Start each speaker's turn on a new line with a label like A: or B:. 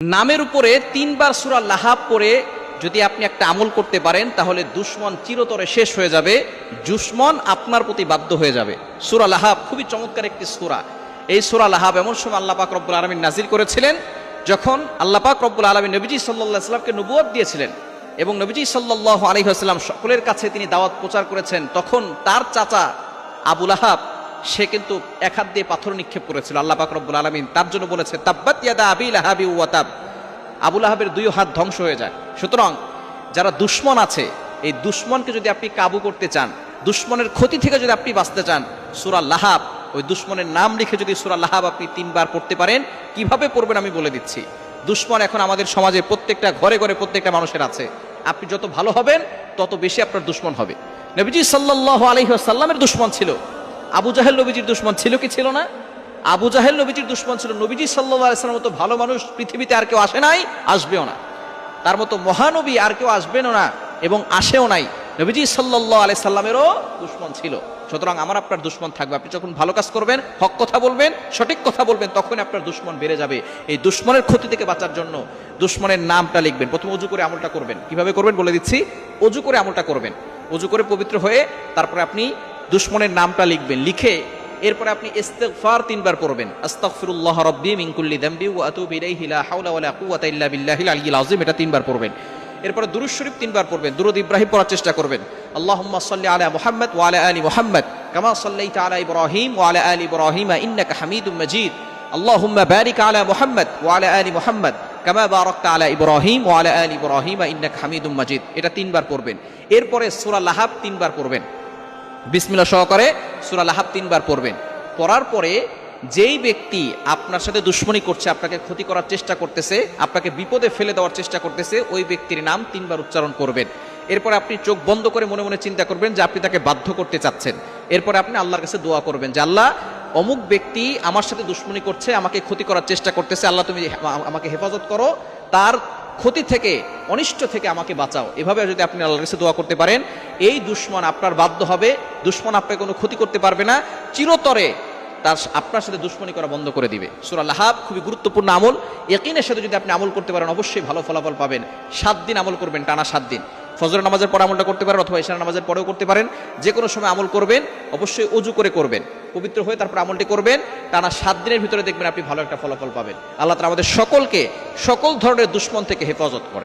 A: নামের উপরে 3 বার সূরা লাহাব পড়ে যদি আপনি একটা আমল করতে পারেন তাহলে দুশমন চিরতরে শেষ হয়ে যাবে, দুশমন আপনার প্রতি বাধ্য হয়ে যাবে। সূরা লাহাব খুবই চমৎকার একটি সূরা। এই সূরা লাহাব এমন সময় আল্লাহ পাক রব্বুল আলামিন নাজিল করেছিলেন যখন আল্লাহ পাক রব্বুল আলামিন নবীজি সাল্লাল্লাহু আলাইহি ওয়াসাল্লামকে নবুয়ত দিয়েছিলেন এবং নবীজি সাল্লাল্লাহু আলাইহি ওয়াসাল্লাম সকলের কাছে তিনি দাওয়াত প্রচার করেছেন। তখন তার চাচা আবু লাহাব সে কিন্তু এক হাত দিয়ে পাথর নিক্ষেপ করেছিল। আল্লাহ পাক রব্বুল আলামিন তার জন্য বলেছে তাব্বাত ইয়াদা আবি লাহাবি ওয়া তাব, আবু লাহাবের দুই হাত ধ্বংস হয়ে যায়। সুতরাং যারা দুশমন আছে, এই দুশমনকে যদি আপনি কাবু করতে চান, দুশমনের ক্ষতি থেকে যদি আপনি বাঁচতে চান, সূরা লাহাব, ওই দুশমনের নাম লিখে যদি সূরা লাহাব আপনি 3 বার পড়তে পারেন, কিভাবে পড়বেন আমি বলে দিচ্ছি। দুশমন এখন আমাদের সমাজে প্রত্যেকটা ঘরে ঘরে প্রত্যেকটা মানুষের আছে। আপনি যত ভালো হবেন তত বেশি আপনার দুশমন হবে। নবীজি সাল্লাল্লাহু আলাইহি ওয়াসাল্লামের দুশমন ছিল আবু জাহেল, নবীজির দুশমন ছিল কি ছিল না? আবু জাহেল নবীজির দুশমন ছিল। নবীজি সাল্লাল্লাহু আলাইহি ওয়াসাল্লামের মতো ভালো মানুষ পৃথিবীতে আর কেউ আসে নাই, আসবেও না। তার মতো মহানবী আর কেউ আসবেনও না এবং আসেও নাই। নবীজি সাল্লাল্লাহু আলাইহি সাল্লামেরও দুশমন ছিল। সুতরাং আমার আপনার দুশমন থাকবে। আপনি যখন ভালো কাজ করবেন, হক কথা বলবেন, সঠিক কথা বলবেন, তখন আপনার দুশমন বেড়ে যাবে। এই দুশমনের ক্ষতি থেকে বাঁচার জন্য দুশমনের নামটা লিখবেন। প্রথমে ওযু করে আমলটা করবেন। কিভাবে করবেন বলে দিচ্ছি। ওযু করে আমলটা করবেন। ওযু করে পবিত্র হয়ে তারপরে আপনি দুশমনের নামটা লিখবেন। লিখে এরপরে আপনি ইস্তিগফার 3 বার পড়বেন। আস্তাগফিরুল্লাহ রাব্বি মিন কুল্লি যামবি ওয়া আতুবু ইলাইহি লা হাওলা ওয়ালা কুওয়াতা ইল্লা বিল্লাহিল আলিয়্যিল আযীম, এটা 3 বার পড়বেন। এরপরে দুরূদ শরীফ 3 বার পড়বেন। দুরূদ ইব্রাহিম পড়ার চেষ্টা করবেন। আল্লাহুম্মা সাল্লি আলা মুহাম্মাদ ওয়া আলা আলি মুহাম্মাদ কামা সাল্লাইতা আলা ইব্রাহিম ওয়া আলা আলি ইব্রাহিম ইন্নাকা হামিদুম মাজিদ। আল্লাহুম্মা বারিক আলা মুহাম্মাদ ওয়া আলা আলি মুহাম্মাদ কামা বারাকতা আলা ইব্রাহিম ওয়া আলা আলি ইব্রাহিম ইন্নাকা হামিদুম মাজিদ, এটা 3 বার পড়বেন। এরপরে সূরা লাহাব 3 বার পড়বেন। বিসমিল্লাহ সহকারে সূরা লাহাব 3 বার পড়বেন। পড়ার পরে যেই ব্যক্তি আপনার সাথে দুশমনি করছে, আপনাকে ক্ষতি করার চেষ্টা করতেছে, আপনাকে বিপদে ফেলে দেওয়ার চেষ্টা করতেছে, ওই ব্যক্তির নাম 3 বার উচ্চারণ করবেন। এরপরে আপনি চোখ বন্ধ করে মনে মনে চিন্তা করবেন যে আপনি তাকে বাধ্য করতে চাচ্ছেন। এরপরে আপনি আল্লাহর কাছে দোয়া করবেন যে আল্লাহ, অমুক ব্যক্তি আমার সাথে দুশমনি করছে, আমাকে ক্ষতি করার চেষ্টা করতেছে, আল্লাহ তুমি আমাকে হেফাজত করো, তার ক্ষতি থেকে, অনিষ্ট থেকে আমাকে বাঁচাও। এভাবে যদি আপনি আল্লাহর কাছে দোয়া করতে পারেন, এই দুশমন আপনার বাধ্য হবে, দুশমন আপনাকে কোনো ক্ষতি করতে পারবে না, চিরতরে তার আপনার সাথে দুশমনি করা বন্ধ করে দিবে। সূরা লাহাব খুবই গুরুত্বপূর্ণ আমল। ইয়াকিনের সাথে যদি আপনি আমল করতে পারেন অবশ্যই ভালো ফলাফল পাবেন। 7 দিন আমল করবেন, টানা 7 দিন। ফজরের নামাজের পরে আমলটা করতে পারেন অথবা ইশার নামাজের পরেও করতে পারেন। যে কোনো সময় আমল করবেন, অবশ্যই ওযু করে করবেন, পবিত্র হয়ে তারপর আমলটি করবেন। টানা 7 দিনের ভিতরে দেখবেন আপনি ভালো একটা ফলাফল পাবেন। আল্লাহ তাআলা আমাদের সকলকে সকল ধরনের দুশমন থেকে হেফাজত করেন।